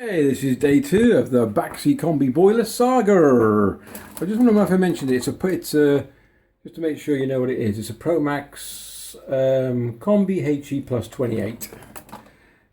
Hey, this is day 2 of the MY Combi boiler saga. I just want to know if I mentioned it. Just to make sure you know what it is. It's a ProMax Combi HE plus 28.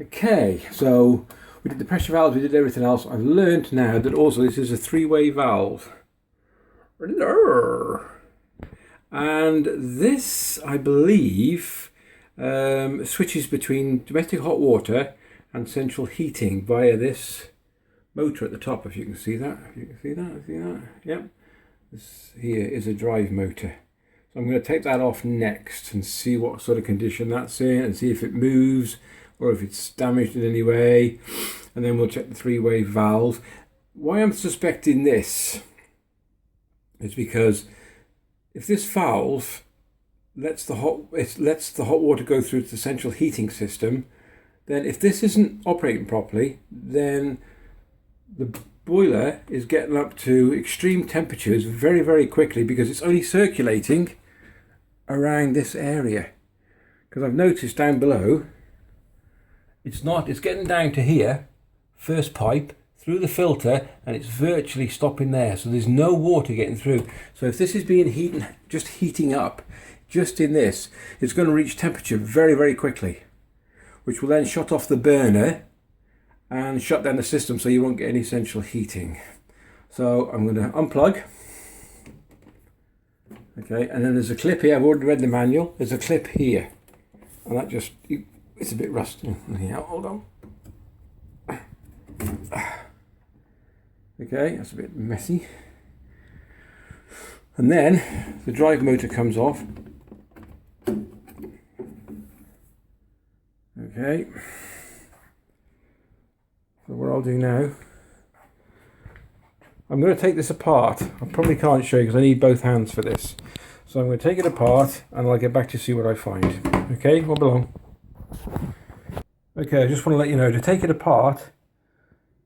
Okay, so we did the pressure valves, we did everything else. I've learned now that also this is a 3-way valve. And this, I believe, switches between domestic hot water and central heating via this motor at the top, if you can see that. Yep. This here is a drive motor. So I'm going to take that off next and see what sort of condition that's in and see if it moves or if it's damaged in any way. And then we'll check the 3-way valve. Why I'm suspecting this is because if this valve lets the hot water go through to the central heating system, then if this isn't operating properly, then the boiler is getting up to extreme temperatures very, very quickly because it's only circulating around this area. Because I've noticed down below, it's getting down to here, first pipe, through the filter, and it's virtually stopping there. So there's no water getting through. So if this is being heating up, just in this, it's going to reach temperature very, very quickly, which will then shut off the burner and shut down the system so you won't get any central heating. So I'm going to unplug. Okay, and then there's a clip here. I've already read the manual. There's a clip here. And that it's a bit rusty. Yeah, hold on. Okay, that's a bit messy. And then the drive motor comes off. Okay, so what I'll do now, I'm going to take this apart. I probably can't show you because I need both hands for this. So I'm going to take it apart and I'll get back to you, see what I find. Okay, wobble along. Okay, I just want to let you know, to take it apart,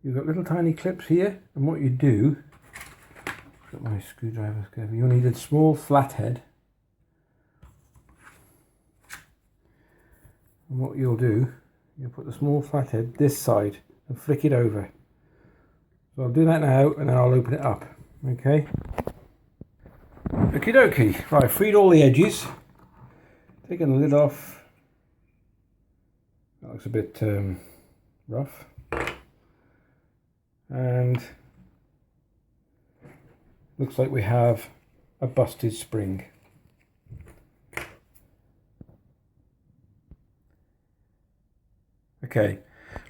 you've got little tiny clips here, and what you do, got my screwdriver, you'll need a small flathead. And what you'll do, you'll put the small flathead this side and flick it over. So I'll do that now and then I'll open it up. Okay. Okie dokie. Right, I've freed all the edges. Taking the lid off. That looks a bit rough. And looks like we have a busted spring. Okay,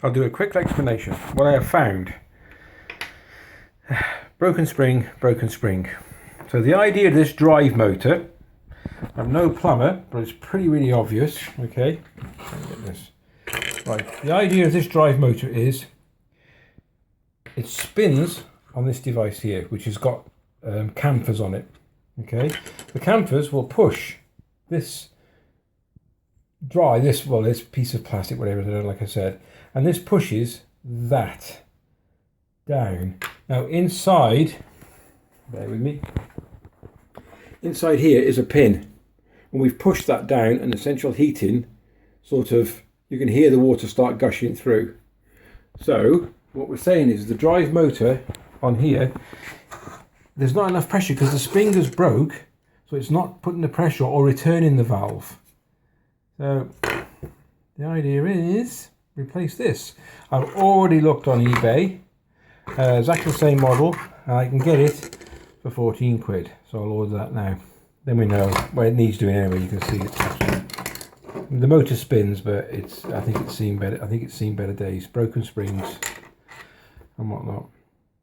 I'll do a quick explanation. What I have found, broken spring. So the idea of this drive motor, I'm no plumber, but it's really obvious. Okay, let me get this. Right, the idea of this drive motor is, it spins on this device here, which has got chamfers on it. Okay, the chamfers will push this this piece of plastic, whatever, like I said, and this pushes that down. Now inside, bear with me, inside here is a pin, and we've pushed that down, and the central heating sort of, you can hear the water start gushing through. So what we're saying is the drive motor on here, there's not enough pressure because the spring is broke, so it's not putting the pressure or returning the valve. So the idea is replace this. I've already looked on eBay, exactly the same model, and I can get it for 14 quid. So I'll order that now. Then we know where it needs doing anyway. You can see it. The motor spins, but I think it's seen better days. Broken springs and whatnot.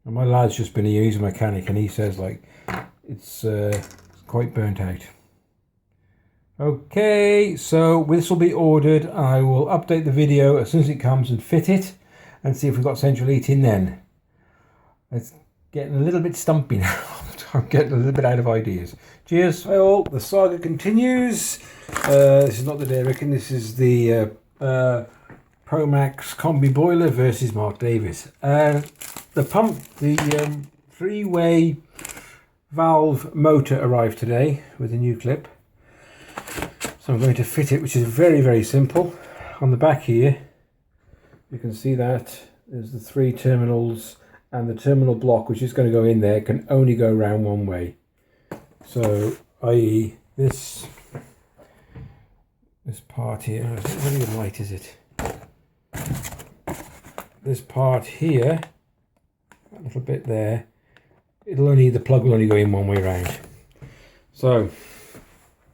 And my lad's just been here. He's a mechanic, and he says like it's quite burnt out. Okay, so this will be ordered. I will update the video as soon as it comes and fit it and see if we've got central heating then. It's getting a little bit stumpy now. I'm getting a little bit out of ideas. Cheers. Hi all, the saga continues. This is not the day I reckon, this is the ProMax Combi boiler versus Mark Davis. The pump, the 3-way valve motor arrived today with a new clip. So I'm going to fit it, which is very simple. On the back here, you can see that there's the 3 terminals, and the terminal block which is going to go in there can only go around one way. So, i.e. this part here, not really light, is it? This part here, that little bit there, the plug will only go in one way round. So,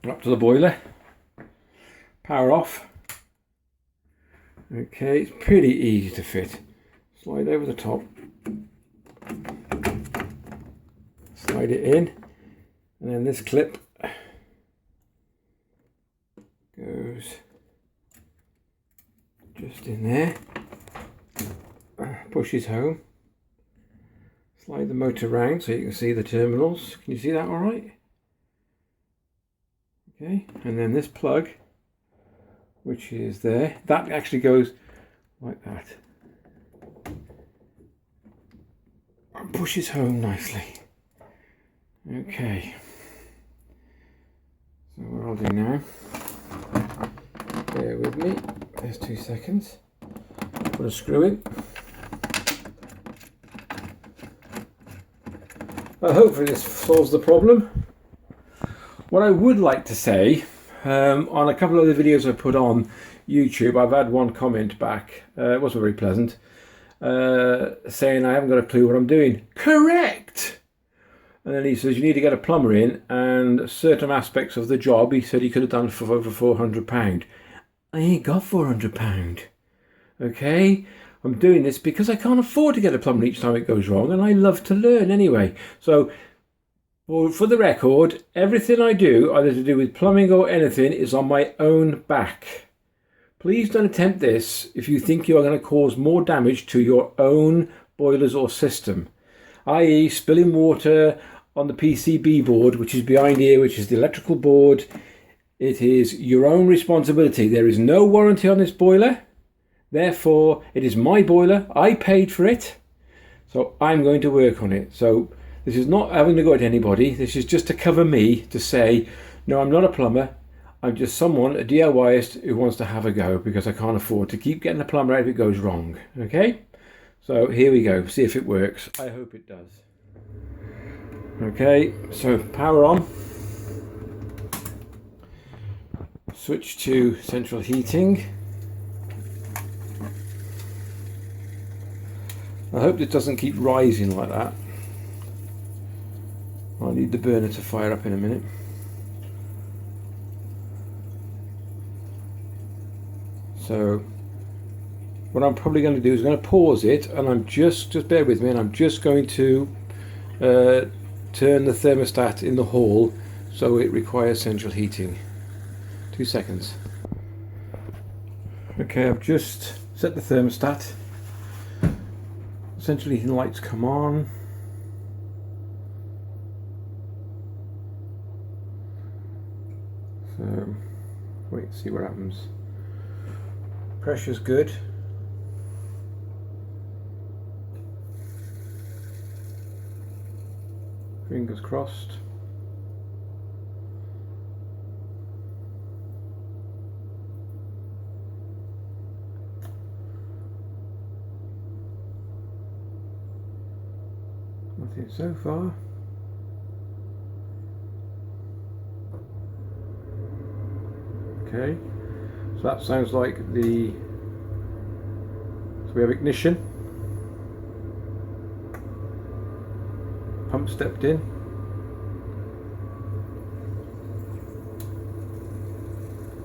up to the boiler, power off. Okay, it's pretty easy to fit. Slide over the top, slide it in, and then this clip goes just in there, pushes home, slide the motor around so you can see the terminals. Can you see that all right? Okay, and then this plug, which is there, that actually goes like that and pushes home nicely. Okay, so what I'll do now, bear with me, there's 2 seconds, put a screw in. Hopefully this solves the problem. What I would like to say, on a couple of the videos I put on YouTube, I've had one comment back, it wasn't very pleasant, saying I haven't got a clue what I'm doing. Correct! And then he says you need to get a plumber in, and certain aspects of the job he said he could have done for over £400. I ain't got £400. Okay? I'm doing this because I can't afford to get a plumber each time it goes wrong, and I love to learn anyway. So, well, for the record, everything I do, either to do with plumbing or anything, is on my own back. Please don't attempt this if you think you are going to cause more damage to your own boilers or system, i.e. spilling water on the PCB board, which is behind here, which is the electrical board. It is your own responsibility. There is no warranty on this boiler. Therefore, it is my boiler. I paid for it. So I'm going to work on it. So this is not having to go at anybody. This is just to cover me to say, no, I'm not a plumber. I'm just someone, a DIYist, who wants to have a go because I can't afford to keep getting a plumber out if it goes wrong. Okay? So here we go. See if it works. I hope it does. Okay, so power on. Switch to central heating. I hope it doesn't keep rising like that. I'll need the burner to fire up in a minute. So what I'm probably going to do is going to pause it, and I'm just bear with me, and I'm just going to turn the thermostat in the hall so it requires central heating. 2 seconds. Okay, I've just set the thermostat. Central heating lights come on. So wait and see what happens. Pressure's good. Fingers crossed. Nothing so far. Okay, so that sounds like the, so we have ignition, pump stepped in,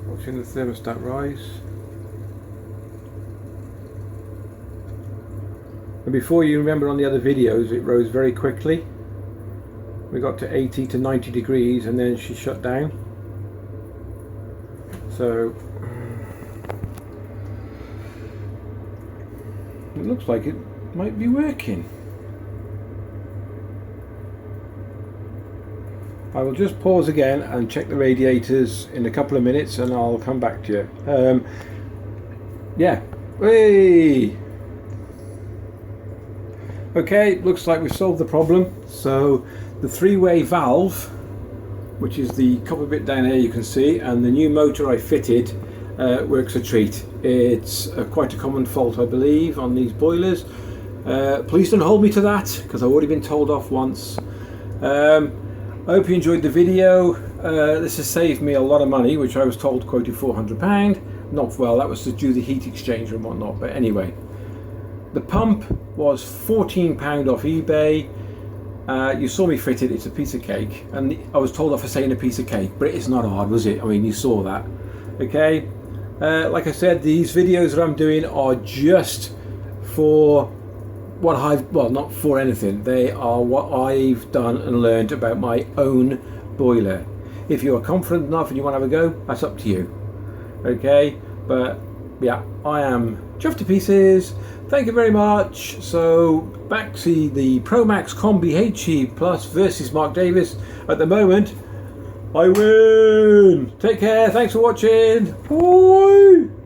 watching the thermostat rise. And before, you remember on the other videos it rose very quickly. We got to 80 to 90 degrees and then she shut down. So it looks like it might be working. I will just pause again and check the radiators in a couple of minutes and I'll come back to you. Yeah. Hey! Okay, looks like we've solved the problem. So the three-way valve, which is the copper bit down here you can see, and the new motor I fitted works a treat. It's quite a common fault, I believe, on these boilers. Please don't hold me to that, because I've already been told off once. I hope you enjoyed the video. This has saved me a lot of money, which I was told quoted £400. Not well, that was to do the heat exchanger and whatnot, but anyway. The pump was £14 off eBay. You saw me fit it, it's a piece of cake, and I was told off for saying a piece of cake, but it's not hard, was it? I mean, you saw that. Okay, like I said, these videos that I'm doing are just for what I've, well, not for anything, they are what I've done and learned about my own boiler. If you are confident enough and you want to have a go, that's up to you. Okay, but yeah, I am chuffed to pieces. Thank you very much. So back to the Pro Max Combi HE Plus versus Mark Davis. At the moment, I win. Take care. Thanks for watching. Bye.